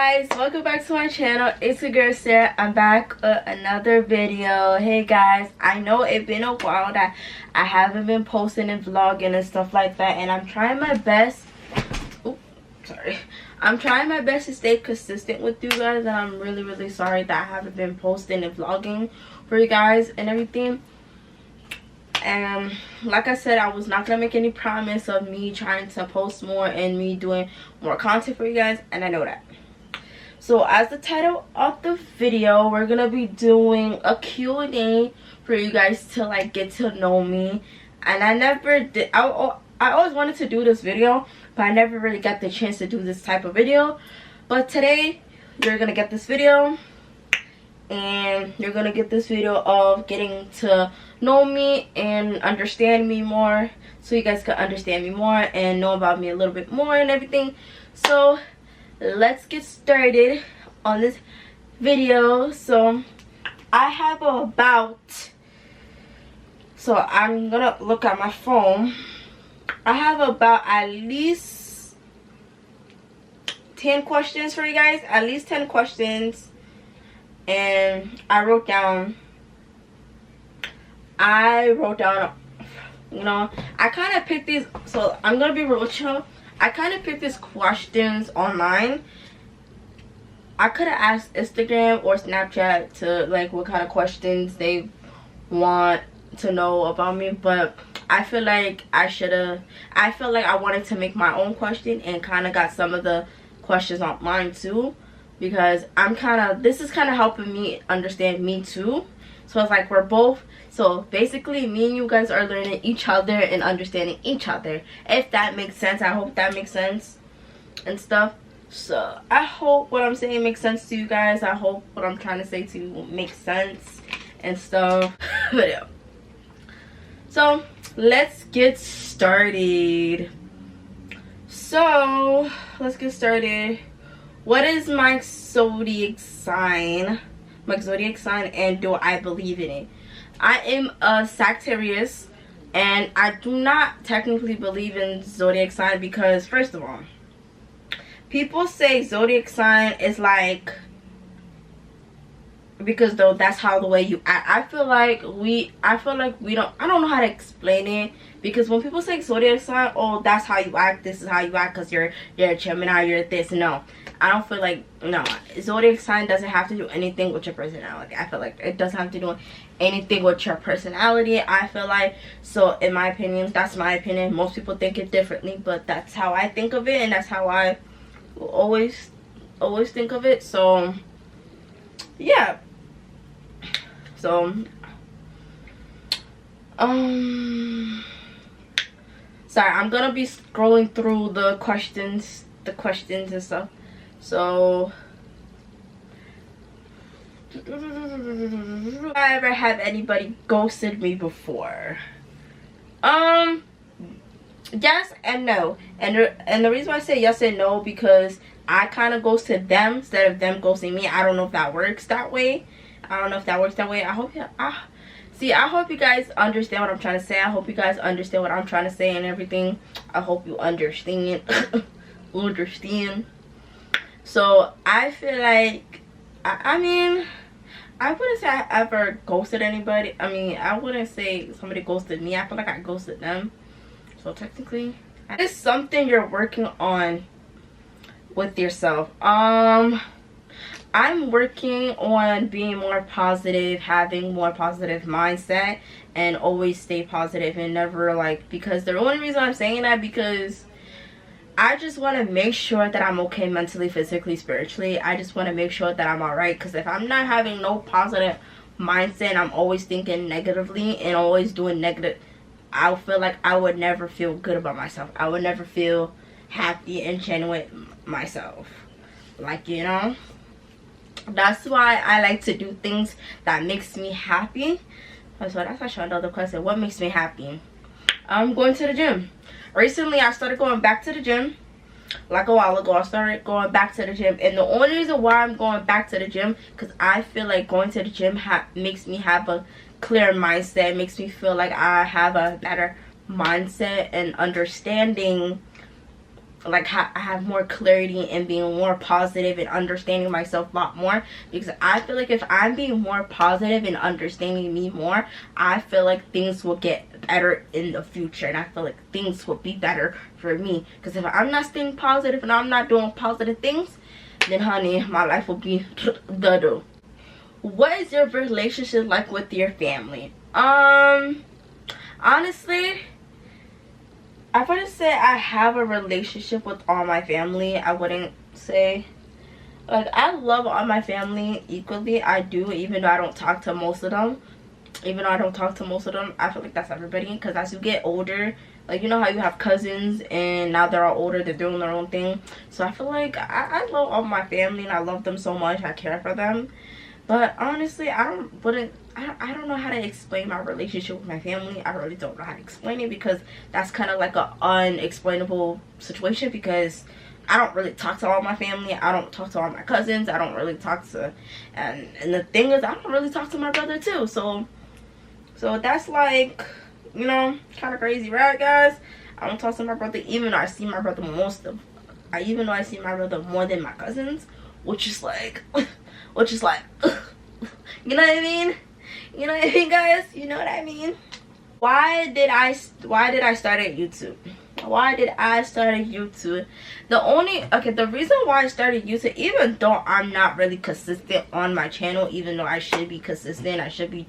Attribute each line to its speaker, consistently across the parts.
Speaker 1: guys, welcome back to my channel. It's your girl Sarah. I'm back with another video. Hey guys, I know it's been a while that I haven't been posting and vlogging and stuff like that, and I'm trying my best. I'm trying my best to stay consistent with you guys, and I'm really sorry that I haven't been posting and vlogging for you guys and everything. And like I said, I was not gonna make any promise of me trying to post more and me doing more content for you guys, and I know that. So as the title of the video, we're gonna be doing a Q&A for you guys to like get to know me. And I never did, I always wanted to do this video, but I never really got the chance to do this type of video. But today you're gonna get this video, and you're gonna get this video of getting to know me and understand me more, so you guys can understand me more and know about me a little bit more and everything. So let's get started on this video. So I have I'm gonna look at my phone. I have about at least 10 questions for you guys, at least 10 questions. And I wrote down, you know, I kind of picked these, so I'm gonna be real with you. I kind of picked these questions online. I could have asked Instagram or Snapchat to like what kind of questions they want to know about me, but I feel like I wanted to make my own question and kind of got some of the questions on mine too, because this is kind of helping me understand me too. So it's like we're both, so basically me and you guys are learning each other and understanding each other, if that makes sense. I hope that makes sense and stuff. So I hope what I'm saying makes sense to you guys. I hope what I'm trying to say to you makes sense and stuff. But yeah, so let's get started. What is my zodiac sign? And do I believe in it? I am a Sagittarius, and I do not technically believe in zodiac sign because, first of all, people say zodiac sign is like, because though that's how the way you act. I feel like we don't, I don't know how to explain it, because when people say zodiac sign, oh, that's how you act, this is how you act because you're a Gemini, you're this. No, I don't feel like, no, zodiac sign doesn't have to do anything with your personality. I feel like it doesn't have to do anything with your personality, I feel like. So in my opinion, that's my opinion. Most people think it differently, but that's how I think of it, and that's how I will always think of it. So yeah. So sorry, I'm gonna be scrolling through the questions and stuff. So have I ever had anybody ghosted me before? Yes and no. And the reason why I say yes and no, because I kind of ghosted them instead of them ghosting me. I don't know if that works that way. I hope I hope you guys understand what I'm trying to say. I hope you guys understand what I'm trying to say and everything. I hope you understand. So I feel like, I mean, I wouldn't say I ever ghosted anybody. I mean, I wouldn't say somebody ghosted me. I feel like I ghosted them. So technically, it's something you're working on with yourself. I'm working on being more positive, having more positive mindset, and always stay positive and never like, because the only reason I'm saying that, because I just want to make sure that I'm okay mentally, physically, spiritually. I just want to make sure that I'm alright, because if I'm not having no positive mindset, I'm always thinking negatively and always doing negative, I feel like I would never feel good about myself. I would never feel happy and genuine myself, like, you know. That's why I like to do things that makes me happy. So that's actually another question. What makes me happy? I'm going to the gym. Recently I started going back to the gym. Like a while ago I started going back to the gym, and the only reason why I'm going back to the gym, because I feel like going to the gym makes me have a clear mindset, makes me feel like I have a better mindset and understanding like I have more clarity and being more positive and understanding myself a lot more, because I feel like if I'm being more positive and understanding me more, I feel like things will get better in the future, and I feel like things will be better for me. Because if I'm not staying positive and I'm not doing positive things, then honey, my life will be the. What is your relationship like with your family? Honestly, I wouldn't say I have a relationship with all my family. I wouldn't say, like, I love all my family equally. I do, even though I don't talk to most of them. I feel like that's everybody, because as you get older, like, you know how you have cousins and now they're all older, they're doing their own thing. So I feel like I love all my family and I love them so much. I care for them. But honestly, I don't know how to explain my relationship with my family. I really don't know how to explain it, because that's kind of like an unexplainable situation, because I don't really talk to all my family. I don't talk to all my cousins. I don't really talk to, and the thing is, I don't really talk to my brother too. So that's like, you know, kind of crazy, right, guys? I don't talk to my brother, even though I see my brother more than my cousins, which is like, you know what I mean? You know what I mean, guys? You know what I mean? Why did I start at YouTube? The reason why I started YouTube, even though I'm not really consistent on my channel, even though I should be consistent, I should be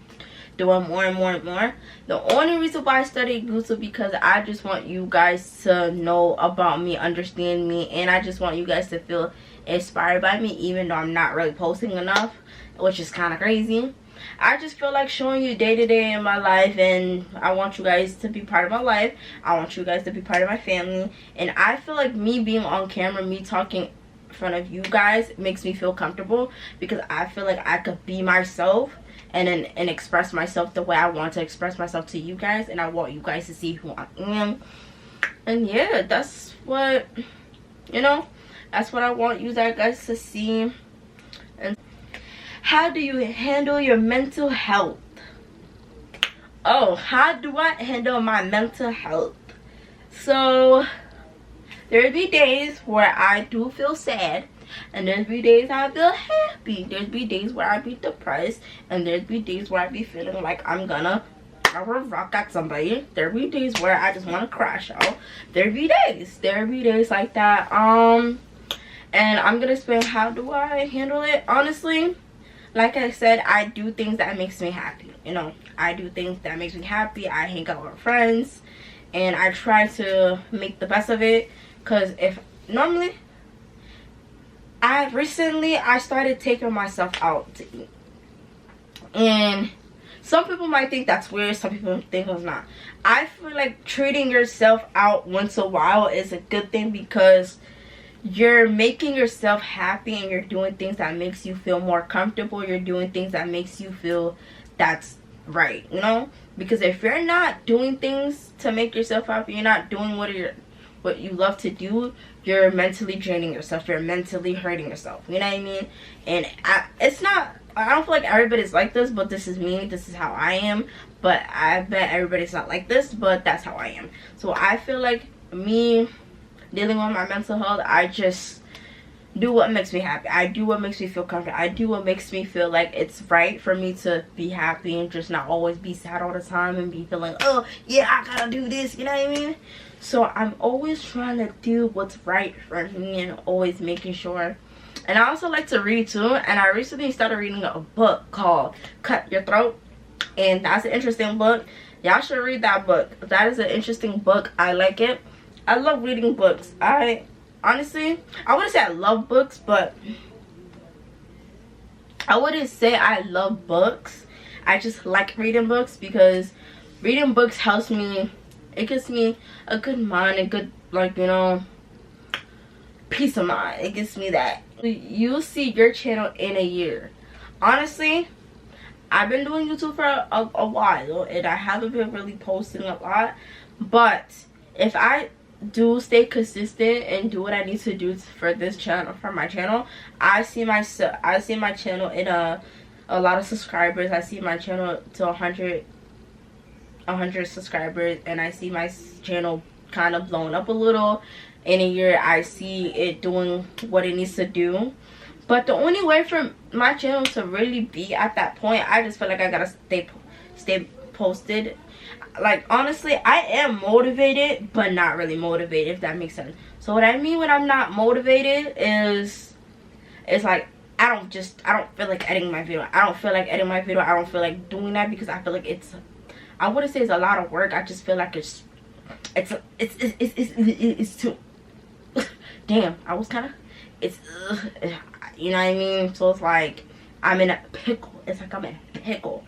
Speaker 1: doing more and more and more. The only reason why I started YouTube, because I just want you guys to know about me, understand me, and I just want you guys to feel inspired by me, even though I'm not really posting enough, which is kind of crazy. I just feel like showing you day to day in my life, and I want you guys to be part of my life. I want you guys to be part of my family, and I feel like me being on camera, me talking in front of you guys, makes me feel comfortable, because I feel like I could be myself and express myself the way I want to express myself to you guys, and I want you guys to see who I am. And yeah, that's what, you know, that's what I want you guys to see. And how do you handle your mental health? Oh, how do I handle my mental health? So there'll be days where I do feel sad, and there'll be days I feel happy. There'll be days where I be depressed, and there'll be days where I be feeling like I'm gonna rock at somebody. There'll be days where I just want to crash out. There'll be days like that. And I'm gonna explain how do I handle it. Honestly, like I said, I do things that makes me happy. You know, I do things that makes me happy. I hang out with friends, and I try to make the best of it. Because if normally, I started taking myself out to eat, and some people might think that's weird, some people think it's not. I feel like treating yourself out once in a while is a good thing, because you're making yourself happy and you're doing things that makes you feel more comfortable. You're doing things that makes you feel that's right, you know? Because if you're not doing things to make yourself happy, you're not doing what you love to do, you're mentally draining yourself, you're mentally hurting yourself, you know what I mean? And I don't feel like everybody's like this, but this is me, this is how I am. But I bet everybody's not like this, but that's how I am. So I feel like me dealing with my mental health, I just do what makes me happy. I do what makes me feel comfortable. I do what makes me feel like it's right for me to be happy, and just not always be sad all the time and be feeling, oh yeah, I gotta do this, you know what I mean? So I'm always trying to do what's right for me, and always making sure. And I also like to read too, and I recently started reading a book called Cut Your Throat, and that's an interesting book. Y'all should read that book. That is an interesting book. I like it. I love reading books. Honestly, I wouldn't say I love books, but I wouldn't say I love books. I just like reading books, because reading books helps me. It gives me a good mind, a good, like, you know, peace of mind. It gives me that. You'll see your channel in a year. Honestly, I've been doing YouTube for a while, and I haven't been really posting a lot. But if I do stay consistent and do what I need to do for this channel, for my channel, I see my channel in a lot of subscribers. I see my channel to 100 subscribers, and I see my channel kind of blowing up a little. in a year I see it doing what it needs to do. But the only way for my channel to really be at that point, I just feel like I gotta stay posted. Like, honestly, I am motivated, but not really motivated, if that makes sense. So what I mean when I'm not motivated is, it's like, I don't feel like editing my video. I don't feel like editing my video. I don't feel like doing that because I feel like I wouldn't say it's a lot of work. I just feel like it's too, damn, I was kind of, you know what I mean? So it's like, I'm in a pickle. It's like I'm in a pickle.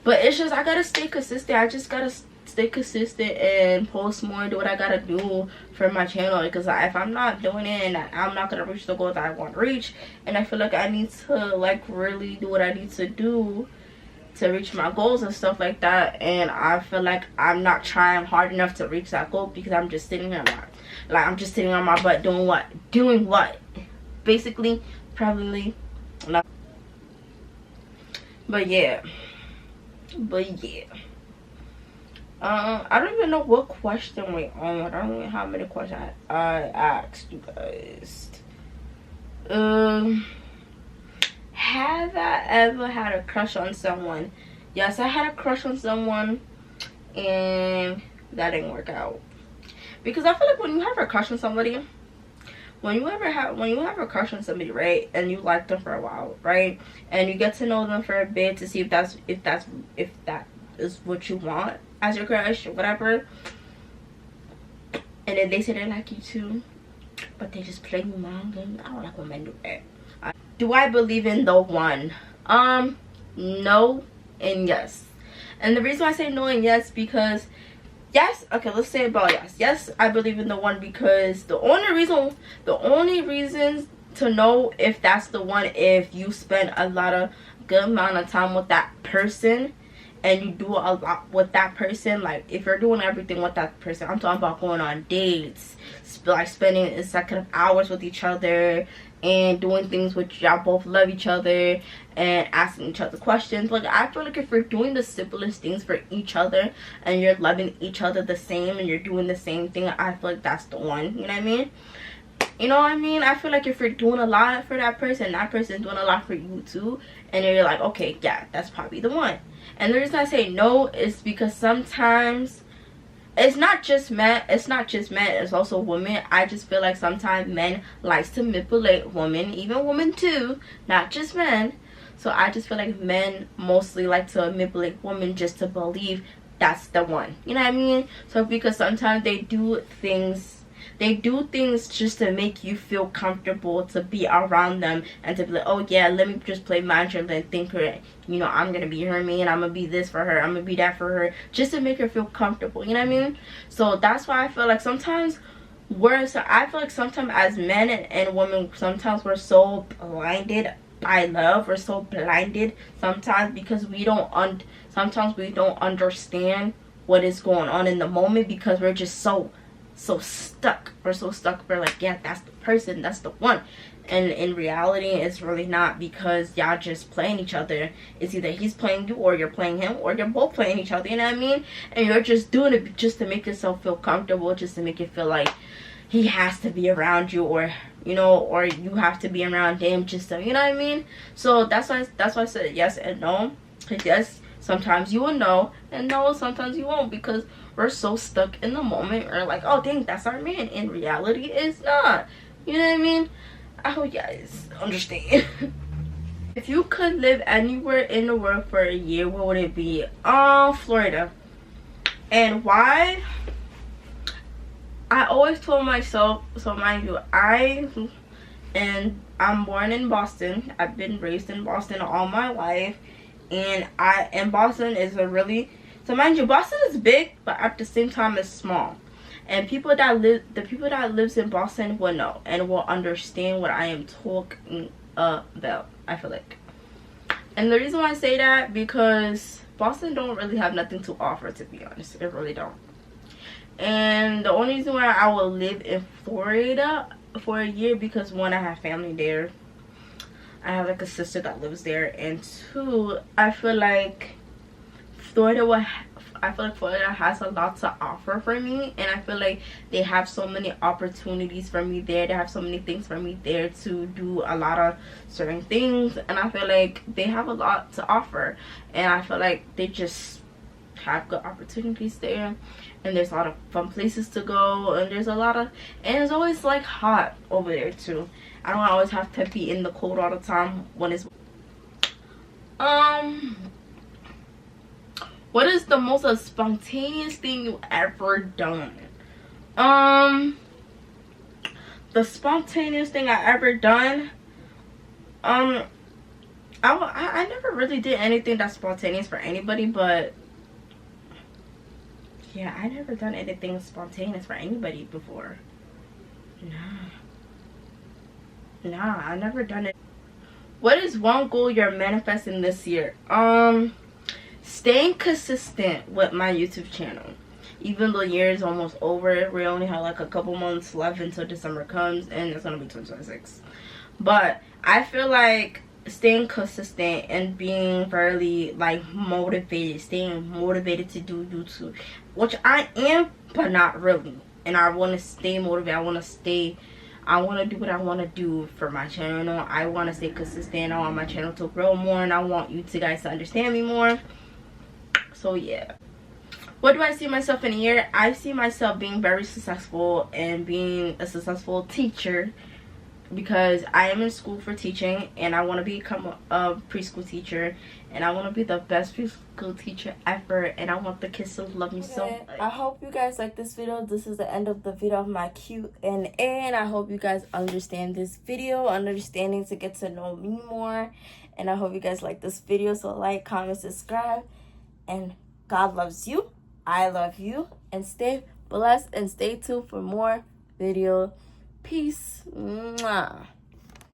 Speaker 1: But it's just, I gotta stay consistent. I just gotta stay consistent and post more, do what I gotta do for my channel. Because if I'm not doing it, and I'm not gonna reach the goals that I want to reach. And I feel like I need to, like, really do what I need to do to reach my goals and stuff like that. And I feel like I'm not trying hard enough to reach that goal because I'm just sitting here, I'm just sitting on my butt doing what? Basically, probably not. But yeah. I don't even know what question we're on. I don't know how many questions I asked you guys. Have I ever had a crush on someone? Yes, I had a crush on someone, and that didn't work out. Because I feel like when you have a crush on somebody, when you have a crush on somebody, right, and you like them for a while, right, and you get to know them for a bit to see if that is what you want as your crush or whatever, and then they say they like you too, but they just play you mind games. I don't like when men do that. Do I believe in the one? No and yes. And the reason I say no and yes, because yes, okay, let's say about yes. Yes, I believe in the one because the only reasons to know if that's the one, if you spend a good amount of time with that person and you do a lot with that person. Like, if you're doing everything with that person, I'm talking about going on dates, like spending consecutive hours with each other and doing things which y'all both love each other and asking each other questions. Like, I feel like if you're doing the simplest things for each other and you're loving each other the same and you're doing the same thing, I feel like that's the one. You know what I mean? You know what I mean? I feel like if you're doing a lot for that person doing a lot for you too, and you're like, okay, yeah, that's probably the one. And the reason I say no is because sometimes it's not just men, it's also women. I just feel like sometimes men likes to manipulate women, even women too, not just men. So I just feel like men mostly like to manipulate women just to believe that's the one. You know what I mean? So because sometimes they do things just to make you feel comfortable to be around them and to be like, oh yeah, let me just play mind trip and think her, you know, I'm gonna be her man, I'm gonna be this for her, I'm gonna be that for her, just to make her feel comfortable. You know what I mean? So that's why I feel like sometimes sometimes as men and women, sometimes we're so blinded by love, we're so blinded sometimes because sometimes we don't understand what is going on in the moment because we're just so stuck. We're like, yeah, that's the person, that's the one. And in reality, it's really not, because y'all just playing each other. It's either he's playing you or you're playing him, or you're both playing each other. You know what I mean? And you're just doing it just to make yourself feel comfortable, just to make it feel like he has to be around you, or you know, or you have to be around him, just to, you know what I mean? So that's why I said yes and no. Because yes, sometimes you will know, and no, sometimes you won't, because we're so stuck in the moment. We're like, oh dang, that's our man. In reality, it's not. You know what I mean? I hope you guys understand. If you could live anywhere in the world for a year, what would it be? Florida. And why? I always told myself, so mind you, I'm born in Boston. I've been raised in Boston all my life, and Boston is so mind you, Boston is big, but at the same time it's small. And the people that lives in Boston will know and will understand what I am talking about, I feel like. And the reason why I say that, because Boston don't really have nothing to offer, to be honest. It really don't. And the only reason why I will live in Florida for a year, because one, I have family there. I have like a sister that lives there, and two, I feel like Florida will I feel like Florida has a lot to offer for me, and I feel like they have so many opportunities for me there. They have so many things for me there to do a lot of certain things, and I feel like they have a lot to offer, and I feel like they just have good opportunities there, and there's a lot of fun places to go, and there's a lot of, and it's always like hot over there too. I don't always have to be in the cold all the time when it's what is the most spontaneous thing you ever done? The spontaneous thing I ever done, I never really did anything that's spontaneous for anybody, but yeah, I never done anything spontaneous for anybody before. Nah, I never done it. What is one goal you're manifesting this year? Staying consistent with my YouTube channel. Even though the year is almost over, we only have like a couple months left until December comes, and it's gonna be 2026. But I feel like staying consistent and being fairly like motivated, staying motivated to do YouTube, which I am, but not really. And I want to stay motivated. I want to do what I want to do for my channel. I want to stay consistent. I want my channel to grow more, and I want you guys to understand me more. So yeah. What do I see myself in a year? I see myself being very successful and being a successful teacher, because I am in school for teaching, and I want to become a preschool teacher, and I want to be the best preschool teacher ever, and I want the kids to love me so much. I hope you guys like this video. This is the end of the video of my Q&A, and I hope you guys understand this video, understanding to get to know me more, and I hope you guys like this video. So like, comment, subscribe, and God loves you, I love you, and stay blessed and stay tuned for more video. Peace. Mwah.